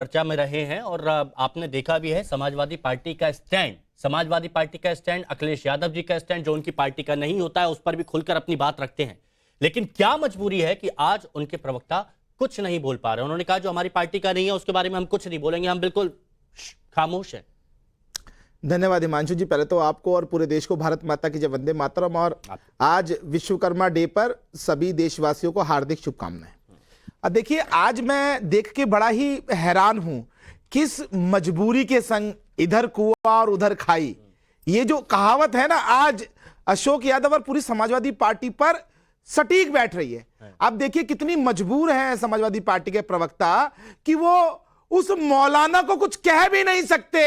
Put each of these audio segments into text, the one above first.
चर्चा में रहे हैं और आपने देखा भी है समाजवादी पार्टी का स्टैंड, समाजवादी पार्टी का स्टैंड, अखिलेश यादव जी का स्टैंड जो उनकी पार्टी का नहीं होता है उस पर भी खुलकर अपनी बात रखते हैं। लेकिन क्या मजबूरी है कि आज उनके प्रवक्ता कुछ नहीं बोल पा रहे। उन्होंने कहा जो हमारी पार्टी का नहीं है उसके बारे में हम कुछ नहीं बोलेंगे, हम बिल्कुल खामोश है। धन्यवाद हिमांशु जी। पहले तो आपको और पूरे देश को भारत माता की जय, वंदे मातरम। और आज विश्वकर्मा डे पर सभी देशवासियों को हार्दिक शुभकामनाएं। अब देखिए, आज मैं देख के बड़ा ही हैरान हूं किस मजबूरी के संग इधर कुआं और उधर खाई, ये जो कहावत है ना, आज अशोक यादव और पूरी समाजवादी पार्टी पर सटीक बैठ रही है। अब देखिए कितनी मजबूर है समाजवादी पार्टी के प्रवक्ता कि वो उस मौलाना को कुछ कह भी नहीं सकते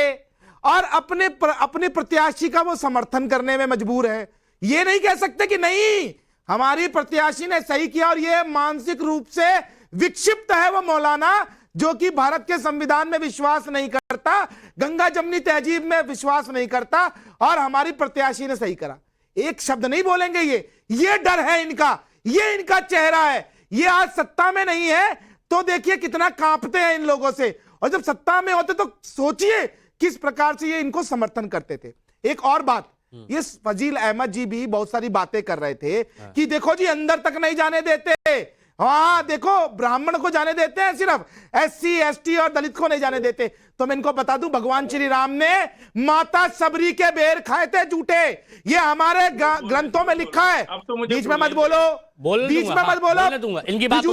और अपने प्रत्याशी का वो समर्थन करने में मजबूर है। ये नहीं कह सकते कि नहीं, हमारी प्रत्याशी ने सही किया और ये मानसिक रूप से विक्षिप्त है वो मौलाना जो कि भारत के संविधान में विश्वास नहीं करता, गंगा जमनी तहजीब में विश्वास नहीं करता, और हमारी प्रत्याशी ने सही करा। एक शब्द नहीं बोलेंगे। ये डर है इनका, ये इनका चेहरा है। ये आज सत्ता में नहीं है तो देखिए कितना कांपते हैं इन लोगों से, और जब सत्ता में होते तो सोचिए किस प्रकार से ये इनको समर्थन करते थे। एक और बात, ये फजील अहमद जी भी बहुत सारी बातें कर रहे थे कि देखो जी अंदर तक नहीं जाने देते, हाँ देखो ब्राह्मण को जाने देते हैं, सिर्फ SC ST और दलित को नहीं जाने देते। तो मैं इनको बता दूं, भगवान श्री राम ने माता सबरी के बेर खाए थे झूठे, ये हमारे ग्रंथों में लिखा है। बीच में मत बोलो, बीच में मत बोलो, इनकी बात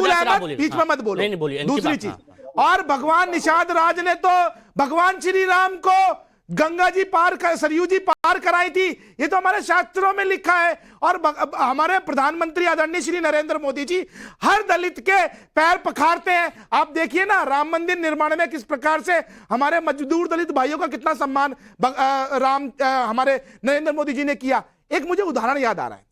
बीच में मत बोलो। दूसरी चीज, और भगवान निषाद राज ने तो भगवान श्री राम को गंगा जी पार कर, सरयू जी पार कराई थी, ये तो हमारे शास्त्रों में लिखा है। और हमारे प्रधानमंत्री आदरणीय श्री नरेंद्र मोदी जी हर दलित के पैर पखारते हैं। आप देखिए ना, राम मंदिर निर्माण में किस प्रकार से हमारे मजदूर दलित भाइयों का कितना सम्मान हमारे नरेंद्र मोदी जी ने किया। एक मुझे उदाहरण याद आ रहा है,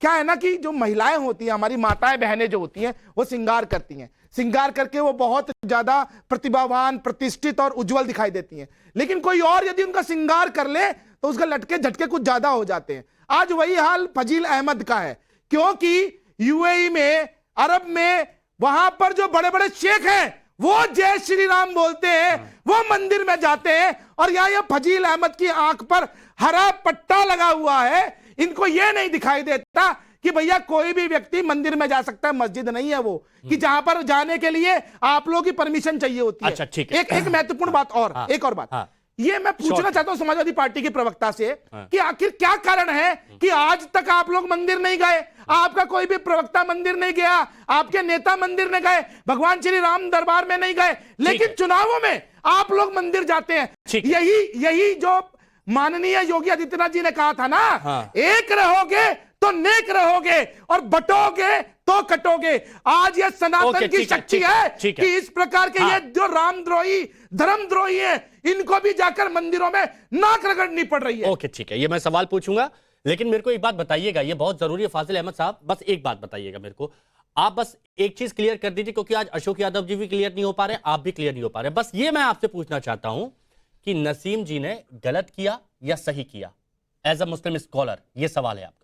क्या है ना कि जो महिलाएं होती हैं, हमारी माताएं बहनें जो होती हैं, वो श्रृंगार करती हैं, श्रृंगार करके वो बहुत ज्यादा प्रतिभावान, प्रतिष्ठित और उज्जवल दिखाई देती हैं। लेकिन कोई और यदि उनका श्रृंगार कर ले तो उसका लटके झटके कुछ ज्यादा हो जाते हैं। आज वही हाल फजील अहमद का है, क्योंकि UAE में, अरब में, वहां पर जो बड़े बड़े शेख हैं वो जय श्री राम बोलते हैं, वो मंदिर में जाते हैं, और यहाँ ये फजील अहमद की आंख पर हरा पट्टा लगा हुआ है। इनको ये नहीं दिखाई देता कि भैया कोई भी व्यक्ति मंदिर में जा सकता है, मस्जिद नहीं है वो कि जहां पर जाने के लिए आप लोगों की परमिशन चाहिए होती है। अच्छा, ठीक है। एक महत्वपूर्ण बात और, एक और बात, ये मैं पूछना चाहता हूं समाजवादी पार्टी के प्रवक्ता से कि आखिर क्या कारण है कि आज तक आप लोग मंदिर नहीं गए, आपका कोई भी प्रवक्ता मंदिर नहीं गया, आपके नेता मंदिर नहीं गए, भगवान श्री राम दरबार में नहीं गए, लेकिन चुनावों में आप लोग मंदिर जाते हैं। यही जो माननीय योगी आदित्यनाथ जी ने कहा था ना, एक रहोगे तो नेक रहोगे और बटोगे तो कटोगे। आज ये सनातन की शक्ति है कि इस प्रकार के ये जो रामद्रोही, धर्मद्रोही है, इनको भी जाकर मंदिरों में नाक रगड़नी पड़ रही है। ओके, ठीक है, ये मैं सवाल पूछूंगा, लेकिन मेरे को एक बात बताइएगा, ये बहुत जरूरी है फाजिल अहमद साहब, बस एक बात बताइएगा मेरे को, आप बस एक चीज क्लियर कर दीजिए, क्योंकि आज अशोक यादव जी भी क्लियर नहीं हो पा रहे, आप भी क्लियर नहीं हो पा रहे। बस ये मैं आपसे पूछना चाहता हूं कि नसीम जी ने गलत किया या सही किया एज अ मुस्लिम स्कॉलर, ये सवाल है आपका।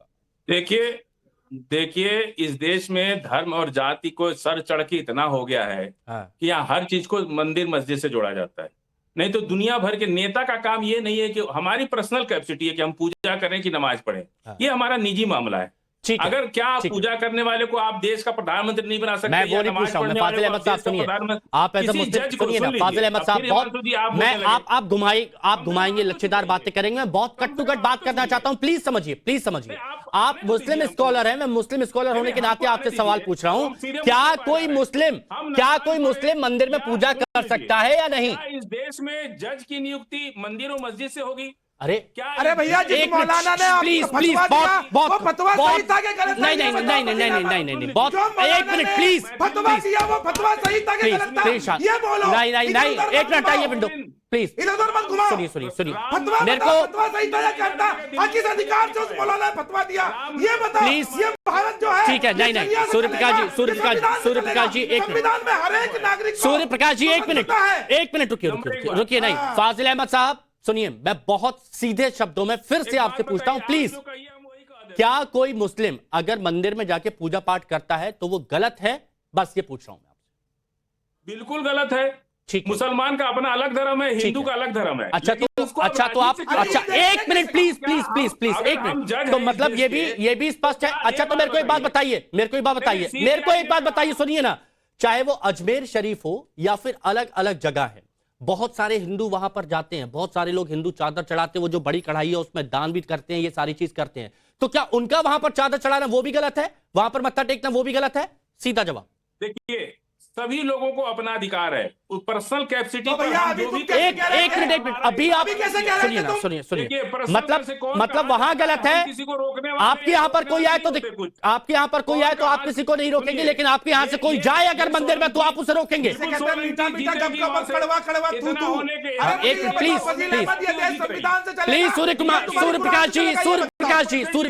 देखिए इस देश में धर्म और जाति को सर चढ़ के इतना हो गया है कि यहाँ हर चीज को मंदिर मस्जिद से जोड़ा जाता है। नहीं तो दुनिया भर के नेता का काम ये नहीं है कि हमारी पर्सनल कैपेसिटी है कि हम पूजा करें कि नमाज पढ़ें, ये हमारा निजी मामला है। अगर क्या पूजा करने वाले को आप देश का प्रधानमंत्री नहीं बना सकते? मैं वो नहीं पूछ रहा हूं, मैं फाजिल अहमद साहब सुनिए, आप ऐसा मुस्लिम सुनिए ना, फाजिल अहमद साहब बहुत, मैं आप घुमाएंगे, लच्छेदार बातें करेंगे, मैं बहुत कट टू कट बात करना चाहता हूं, प्लीज समझिए, प्लीज समझिए। आप मुस्लिम स्कॉलर हैं, मैं मुस्लिम स्कॉलर होने के नाते आपसे सवाल पूछ रहा हूं, क्या कोई मुस्लिम मंदिर में पूजा कर सकता है या नहीं? इस देश में जज की नियुक्ति मंदिर और मस्जिद से होगी? अरे भैया, जिस मौलाना ने प्लीज बहुत फतवा सही था कि गलत? नहीं, बहुत, एक मिनट प्लीज, फतवा दिया वो फतवा सही था कि गलत था? ये बोलो। नहीं, एक मिनट आइए विंडो प्लीज, इधर मत घुमाओ। सुनिए मेरे को फतवा सही था या करता, किस अधिकार से उस मौलाना ने फतवा दिया, ये बताओ। प्लीज, ये भारत जो है, ठीक है, नहीं, सूर्यप्रकाश जी एक संविधान में हर एक नागरिक, सूर्यप्रकाश जी एक मिनट रुकिए, नहीं, फाजिल अहमद साहब सुनिए, मैं बहुत सीधे शब्दों में फिर से आपसे पूछता हूं, प्लीज, क्या कोई मुस्लिम अगर मंदिर में जाके पूजा पाठ करता है तो वो गलत है? बस ये पूछ रहा हूं मैं आपसे। बिल्कुल गलत है। मुसलमान का अपना अलग धर्म है, हिंदू का अलग धर्म है। अच्छा तो आप एक मिनट प्लीज एक मिनट। तो मतलब ये भी स्पष्ट है। अच्छा तो मेरे को एक बात बताइए, सुनिए ना, चाहे वो अजमेर शरीफ हो या फिर अलग अलग जगह है, बहुत सारे हिंदू वहां पर जाते हैं, बहुत सारे लोग हिंदू चादर चढ़ाते हैं, वो जो बड़ी कढ़ाई है उसमें दान भी करते हैं, ये सारी चीज करते हैं। तो क्या उनका वहां पर चादर चढ़ाना वो भी गलत है, वहां पर मत्था टेकना वो भी गलत है? सीधा जवाब। देखिए, सभी लोगों को अपना अधिकार है, पर्सनल कैपेसिटी तो पर हम जो भी एक मिनट अभी आप सुनिए मतलब वहां गलत है। किसी को रोकने आपके यहाँ पर कोई आए तो आपके यहाँ पर कोई आए तो आप किसी को नहीं रोकेंगे, लेकिन आपके यहाँ से कोई जाए अगर मंदिर में तो आप उसे रोकेंगे। Please Surya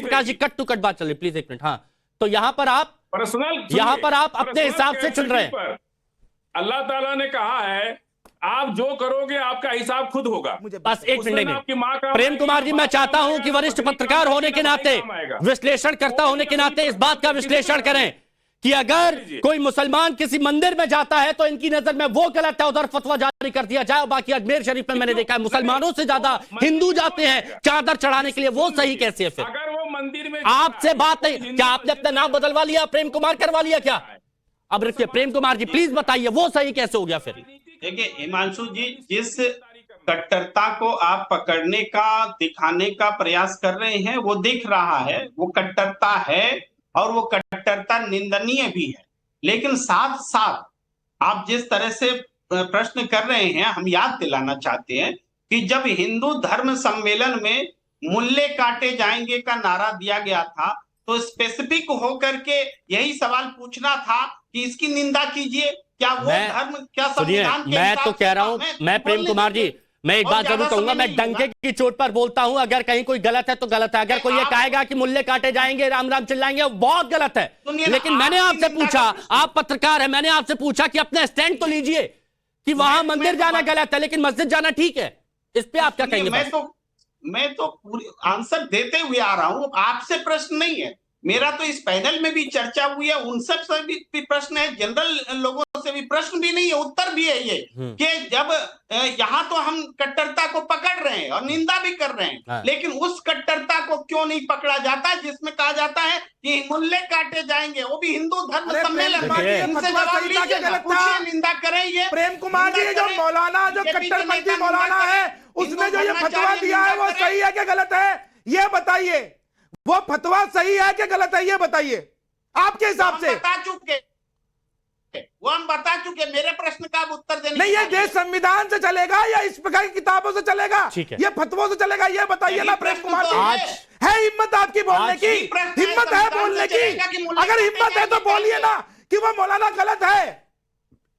Prakash ji cut to cut बात चल रही, प्लीज एक मिनट। हाँ, तो यहाँ पर आप अपने हिसाब से चुन रहे हैं। अल्लाह ताला ने कहा है आप जो करोगे आपका हिसाब खुद होगा। बस एक मिनट प्रेम कुमार जी, मैं चाहता हूं कि वरिष्ठ पत्रकार होने के नाते, विश्लेषणकर्ता होने के नाते इस बात का विश्लेषण करें कि अगर कोई मुसलमान किसी मंदिर में जाता है तो इनकी नजर में वो गलत है, उधर फतवा जारी कर दिया जाए। बाकी अजमेर शरीफ में मैंने देखा है मुसलमानों से ज्यादा हिंदू जाते हैं चादर चढ़ाने के लिए, वो सही कैसे है? फिर अगर वो मंदिर में आपसे बात नहीं, क्या आपने अपना नाम बदलवा लिया, प्रेम कुमार करवा लिया क्या? अब रुकिए प्रेम कुमार जी, प्लीज बताइए वो सही कैसे हो गया फिर? देखिए हिमांशु जी, जिस कट्टरता को आप पकड़ने का दिखाने का प्रयास कर रहे हैं वो दिख रहा है, वो कट्टरता है और वो कट्टरता निंदनीय भी है। लेकिन साथ साथ आप जिस तरह से प्रश्न कर रहे हैं, हम याद दिलाना चाहते हैं कि जब हिंदू धर्म सम्मेलन में मुल्ले काटे जाएंगे का नारा दिया गया था तो स्पेसिफिक होकर के यही सवाल पूछना था कि इसकी निंदा कीजिए, क्या वो धर्म, क्या संविधान के मैं तो कह रहा हूं, मैं प्रेम कुमार जी, मैं एक बात जरूर कहूंगा, मैं डंके की चोट पर बोलता हूं, अगर कहीं कोई गलत है तो गलत है। अगर कोई ये कहेगा कि मुल्ले काटे जाएंगे, राम राम चिल्लाएंगे, वो बहुत गलत है। लेकिन मैंने आपसे पूछा, आप पत्रकार हैं, मैंने आपसे पूछा कि अपना स्टैंड तो लीजिए कि वहां मंदिर जाना गलत है लेकिन मस्जिद जाना ठीक है। इस पे आप क्या कहेंगे? मैं तो पूरी आंसर देते हुए आ रहा हूं, आपसे प्रश्न नहीं है मेरा। तो इस पैनल में भी चर्चा हुई है, उन सब से भी प्रश्न है, जनरल लोगों से भी प्रश्न भी नहीं है, उत्तर भी है ये कि जब यहाँ तो हम कट्टरता को पकड़ रहे हैं और निंदा भी कर रहे हैं, लेकिन उस कट्टरता को क्यों नहीं पकड़ा जाता जिसमें कहा जाता है कि मुल्ले काटे जाएंगे, वो भी हिंदू धर्म सम्मेलन में। इनसे जवाब लीजिए, पूछिए, निंदा करें। ये प्रेम कुमार जी, जो मौलाना, जो कट्टरपंथी मौलाना है, उसने जो ये फतवा दिया है वो सही है कि गलत है, ये बताइए। वो फतवा सही है कि गलत है, ये बताइए आपके हिसाब से। हम बता चुके, मेरे प्रश्न का उत्तर देने नहीं, ये देश संविधान से चलेगा या इस प्रकार की किताबों से चलेगा, ये फतवों से चलेगा, ये बताइए ना प्रेम कुमार जी। है हिम्मत आपकी बोलने की? हिम्मत है बोलने की? अगर हिम्मत है तो बोलिए ना कि वो मौलाना गलत है।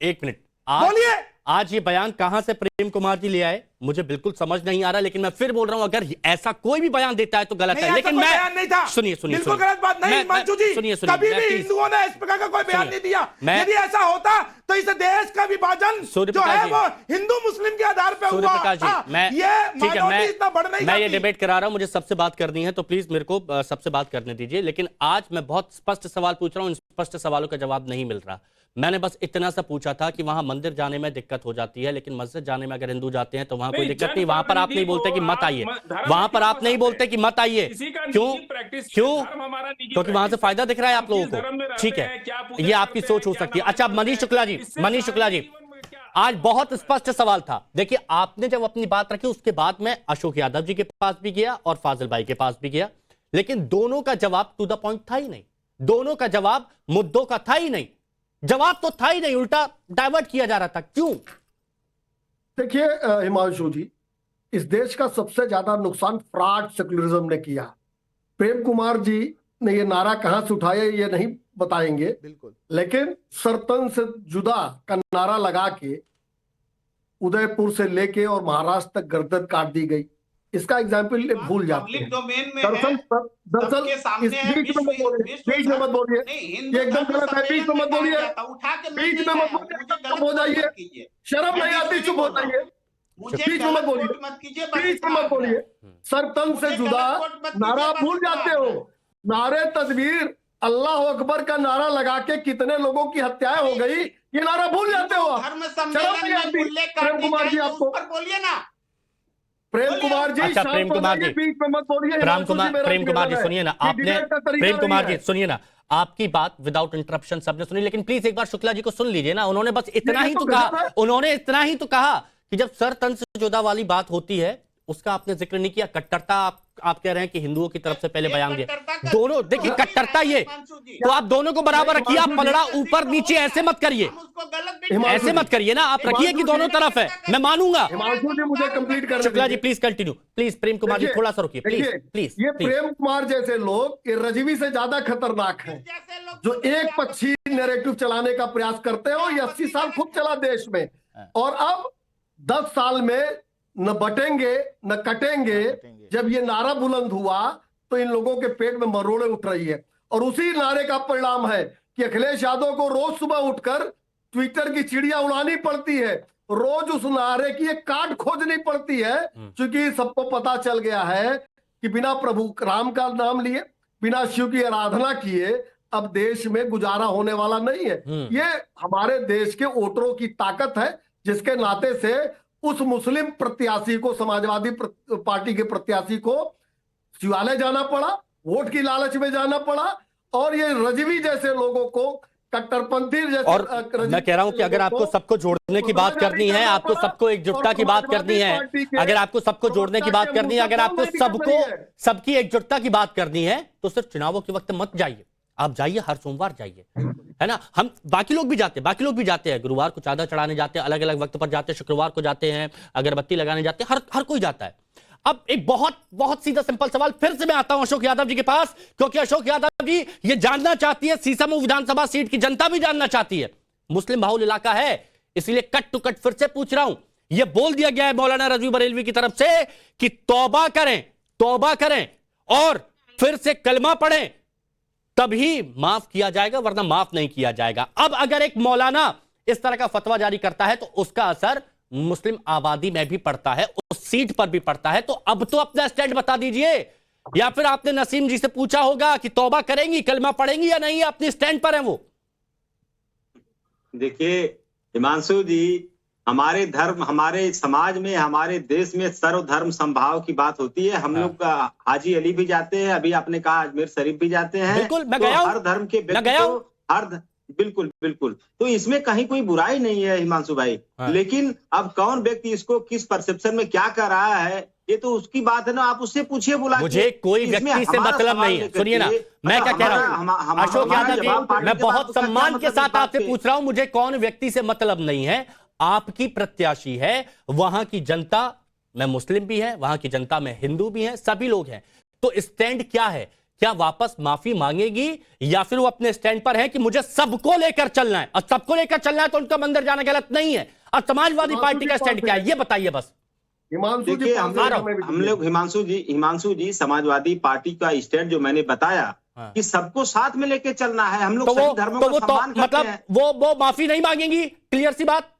एक मिनट, बोलिए। आज ये बयान कहां से प्रेम कुमार जी ले आए मुझे बिल्कुल समझ नहीं आ रहा, लेकिन मैं फिर बोल रहा हूं अगर ऐसा कोई भी बयान देता है तो गलत है। लेकिन मैं नहीं था, सुनिए बिल्कुल गलत बात नहीं मंजू जी, कभी भी हिंदुओं ने इस प्रकार का कोई बयान नहीं दिया। यदि ऐसा होता तो इस देश का विभाजन जो है वो हिंदू मुस्लिम के आधार पर हुआ। मैं ये डिबेट करा रहा हूं, मुझे सबसे बात करनी है तो प्लीज मेरे को सबसे बात करने दीजिए। लेकिन आज मैं बहुत स्पष्ट सवाल पूछ रहा हूं, इन स्पष्ट सवालों का जवाब नहीं मिल रहा। मैंने बस इतना सा पूछा था कि वहां मंदिर जाने में दिक्कत हो जाती है, लेकिन मस्जिद जाने में अगर हिंदू जाते हैं तो वहां कोई दिक्कत नहीं। वहां पर आप नहीं बोलते कि मत आइए, वहां पर आप नहीं बोलते कि मत आइए। क्यों? क्योंकि वहां से फायदा दिख रहा है आप लोगों को। ठीक है, ये आपकी सोच हो सकती है। अच्छा मनीष शुक्ला जी, आज बहुत स्पष्ट सवाल था। देखिए आपने जब अपनी बात रखी उसके बाद मैं अशोक यादव जी के पास भी गया और फाजिल भाई के पास भी गया, लेकिन दोनों का जवाब टू द पॉइंट था ही नहीं, दोनों का जवाब मुद्दों का था ही नहीं, जवाब तो था ही नहीं, उल्टा डाइवर्ट किया जा रहा था। क्यों? देखिए हिमांशु जी, इस देश का सबसे ज्यादा नुकसान फ्रॉड सेकुलरिज्म ने किया। प्रेम कुमार जी ने ये नारा कहां से उठाया ये नहीं बताएंगे, बिल्कुल, लेकिन सरतन से जुदा का नारा लगा के उदयपुर से लेके और महाराष्ट्र तक गर्दन काट दी गई। इसका एग्जाम्पल भूल जाते हैं। दरअसल बीच में मत बोलिए, ये एकदम गलत है। बीच में मत बोलिए, बीच में मत बोलिए, चुप हो जाइए, शर्म नहीं आती, चुप हो जाइए, बीच में मत बोलिए, बीच में मत बोलिए। सरतन से जुदा नारा भूल जाते हो। नारे तकबीर, अल्लाह अकबर का नारा लगा के कितने लोगों की हत्याएं हो गई ये नारा भूल जाते हो आप। धर्म शर्म सम्मेलन नहीं में आती उल्लेख प्रेम कुमार जी आपको? पर बोलिए ना। प्रेम कुमार जी, अच्छा, प्रेम कुमार जी, बीच में मत बोलिए। प्रेम कुमार जी सुनिए ना, आपने प्रेम कुमार जी सुनिए ना, आपकी बात विदाउट इंटरप्शन सबने सुनी, लेकिन प्लीज एक बार शुक्ला जी को सुन लीजिए ना। उन्होंने बस इतना ही तो कहा, उन्होंने इतना ही तो कहा कि जब सर तन से जुदा वाली बात होती है उसका आपने जिक्र नहीं किया। कट्टरता आप कह रहे हैं कि हिंदुओं की तरफ से पहले बयान दिया, दोनों देखिए कट्टरता ये, तो आप दोनों को बराबर रखिए, आप पलड़ा ऊपर नीचे ऐसे मत करिए, ऐसे मत करिए ना, आप रखिए कि दोनों तरफ है, मैं मानूंगा। हिमांशु जी मुझे कंप्लीट करने Shukla ji please continue, please Prem Kumar ji थोड़ा सा रुकिए, प्लीज प्लीज। ये प्रेम कुमार जैसे लोग ये रजवी से ज्यादा खतरनाक हैं, जो एक पक्षी नैरेटिव चलाने का प्रयास करते हो। ये 80 साल खुद चला देश में, और अब 10 साल में न बटेंगे न कटेंगे। जब ये नारा बुलंद हुआ तो इन लोगों के पेट में मरोड़े उठ रही है, और उसी नारे का परिणाम है कि अखिलेश यादव को रोज सुबह उठकर ट्विटर की चिड़िया उड़ानी पड़ती है, रोज उस नारे की एक काट खोजनी पड़ती है, क्योंकि सबको पता चल गया है कि बिना प्रभु राम का नाम लिए, बिना शिव की आराधना किए अब देश में गुजारा होने वाला नहीं है। ये हमारे देश के वोटरों की ताकत है, जिसके नाते से उस मुस्लिम प्रत्याशी को, समाजवादी पार्टी के प्रत्याशी को शिवालय जाना पड़ा, वोट की लालच में जाना पड़ा, और ये रजवी जैसे लोगों को, कट्टरपंथी जैसे, और मैं कह रहा हूं कि अगर आपको सबको जोड़ने की बात करनी है, आपको सबको एकजुटता की बात करनी है, अगर आपको सबको जोड़ने की बात करनी है, अगर आपको सबको सबकी एकजुटता की बात करनी है, तो सिर्फ चुनावों के वक्त मत जाइए, आप जाइए हर सोमवार जाइए, है ना। हम बाकी लोग भी जाते हैं, गुरुवार को चादर चढ़ाने जाते हैं, अलग अलग वक्त पर जाते हैं, शुक्रवार को जाते हैं, अगरबत्ती लगाने जाते हैं, हर कोई जाता है। अब एक बहुत बहुत सीधा सिंपल सवाल फिर से मैं आता हूं अशोक यादव जी के पास, क्योंकि अशोक यादव जी ये जानना चाहती है, सीसामऊ विधानसभा सीट की जनता भी जानना चाहती है, मुस्लिम बहुल इलाका है, इसलिए कट टू कट फिर से पूछ रहा हूं। यह बोल दिया गया है मौलाना रजवी बरेलवी की तरफ से कि तौबा करें और फिर से कलमा पढ़ें, तभी माफ किया जाएगा, वरना माफ नहीं किया जाएगा। अब अगर एक मौलाना इस तरह का फतवा जारी करता है तो उसका असर मुस्लिम आबादी में भी पड़ता है, उस सीट पर भी पड़ता है। तो अब तो अपना स्टैंड बता दीजिए, या फिर आपने नसीम जी से पूछा होगा कि तौबा करेंगी, कलमा पढ़ेंगी या नहीं, अपनी स्टैंड पर है वो। देखिए हिमांशु जी, हमारे धर्म, हमारे समाज में, हमारे देश में सर्वधर्म समभाव की बात होती है। हम लोग हाजी अली भी जाते हैं, अभी आपने कहा अजमेर शरीफ भी जाते हैं। बिल्कुल, मैं गया हूं, हर धर्म के व्यक्ति को बिल्कुल बिल्कुल, तो इसमें कहीं कोई बुराई नहीं है हिमांशु भाई। लेकिन अब कौन व्यक्ति इसको किस परसेप्शन में क्या कर रहा है, ये तो उसकी बात है ना, आप उससे पूछिए, बुला। मुझे कोई व्यक्ति से मतलब नहीं है। सुनिए ना, मैं क्या कह रहा हूं अशोक यादव जी, मैं बहुत सम्मान के साथ आपसे पूछ रहा हूं, मुझे कौन व्यक्ति से मतलब नहीं है, आपकी प्रत्याशी है, वहां की जनता में मुस्लिम भी है, वहां की जनता में हिंदू भी है, सभी लोग हैं। तो स्टैंड क्या है, क्या वापस माफी मांगेगी, या फिर वो अपने स्टैंड पर है कि मुझे सबको लेकर चलना है, और सबको लेकर चलना है तो उनका मंदिर जाना गलत नहीं है। और समाजवादी पार्टी का स्टैंड क्या है, ये बताइए बस। देखिए हम लोग हिमांशु जी समाजवादी पार्टी का स्टैंड जो मैंने बताया कि सबको साथ में लेके चलना है, हम लोग सभी धर्मों का सम्मान करते हैं। वो माफी नहीं मांगेंगी, क्लियर सी बात,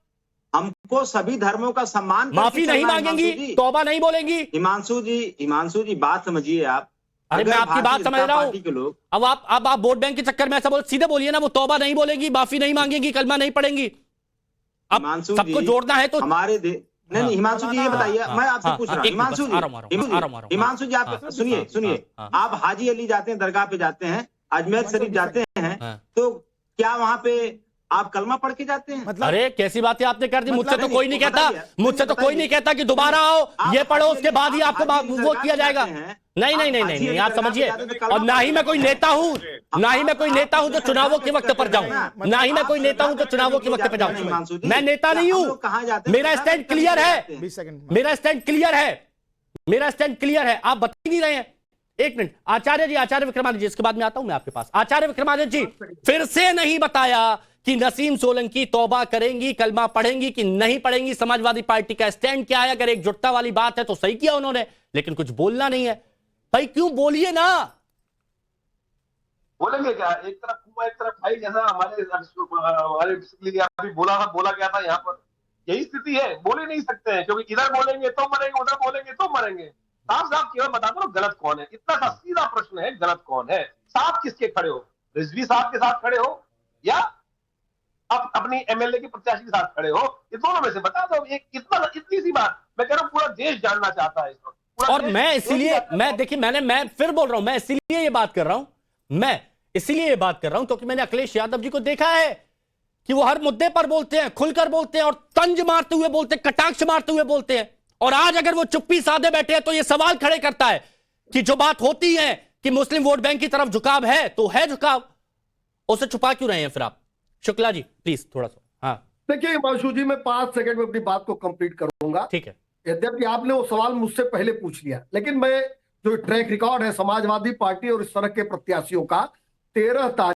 हमको सभी धर्मों का सम्मान, माफी नहीं मांगेंगी, तौबा नहीं बोलेंगी। हिमांशु जी बात समझिए आप। अरे मैं आपकी बात समझ रहा हूं, अब आप वोट बैंक के चक्कर में ऐसा सीधे बोलिए ना, वो तौबा नहीं बोलेंगी, माफी नहीं मांगेंगी, कलमा नहीं पढ़ेंगी। अब सबको जोड़ना है तो हमारे नहीं हिमांशु जी ये बताइए, मैं आपसे पूछ रहा हूँ हिमांशु जी आप सुनिए, आप हाजी अली जाते हैं, दरगाह पे जाते हैं, अजमेर शरीफ जाते हैं, तो क्या वहां पे आप कलमा पढ़ के जाते हैं? अरे कैसी बातें आपने कर दी, मुझसे तो कोई नहीं कहता, कि दोबारा आओ, ये पढ़ो, उसके बाद ही आपको वो किया जाएगा। नहीं, आप समझिए। और ना ही मैं कोई नेता हूं, जो चुनावों के वक्त पर जाऊं, मैं नेता नहीं हूं। मेरा स्टैंड क्लियर है, आप बता नहीं रहे हैं। एक मिनट, आचार्य विक्रमादित्य जी, इसके बाद में आता हूं मैं आपके पास। आचार्य विक्रमादित्य जी, फिर से नहीं बताया कि नसीम सोलंकी तौबा करेंगी, कलमा पढ़ेंगी कि नहीं पढ़ेंगी, समाजवादी पार्टी का स्टैंड क्या है। अगर एकजुटता वाली बात है तो सही किया उन्होंने, लेकिन कुछ बोलना नहीं है। भाई क्यों, बोलिए ना। बोलेंगे क्या, एक तरफ कुआं एक तरफ भाई, जैसा हमारे अभी बोला गया था यहाँ पर, यही स्थिति है। बोल ही नहीं सकते हैं, क्योंकि इधर बोलेंगे तो मरेंगे, उधर बोलेंगे तो मरेंगे। साफ केवल बता दो गलत कौन है, इतना सा सीधा प्रश्न है, गलत कौन है। साथ किसके खड़े हो, रिजवी साहब के साथ खड़े हो या आप अपनी एमएलए के प्रत्याशी के साथ खड़े हो, ये दोनों में से बता दो। एक इतनी सी बात मैं कह रहा हूँ, पूरा देश जानना चाहता है इसको। और मैं इसीलिए, मैं देखिए, मैं फिर बोल रहा हूं, मैं इसीलिए ये बात कर रहा हूं, मैं इसीलिए ये बात कर रहा हूं क्योंकि मैंने अखिलेश यादव जी को देखा है कि वो हर मुद्दे पर बोलते हैं, खुलकर बोलते हैं और तंज मारते हुए बोलते हैं, कटाक्ष मारते हुए बोलते हैं। और आज अगर वो चुप्पी साधे बैठे हैं तो ये सवाल खड़े करता है कि जो बात होती है कि मुस्लिम वोट बैंक की तरफ झुकाव है, तो है झुकाव, उसे छुपा क्यों रहे हैं फिर आप? शुक्ला जी प्लीज थोड़ा सा। हाँ देखिए हिमांशु जी, मैं 5 सेकंड में अपनी बात को कंप्लीट करूंगा। ठीक है। यद्यपि आपने वो सवाल मुझसे पहले पूछ लिया, लेकिन मैं जो ट्रैक रिकॉर्ड है समाजवादी पार्टी और इस तरह के प्रत्याशियों का, 13 तारीख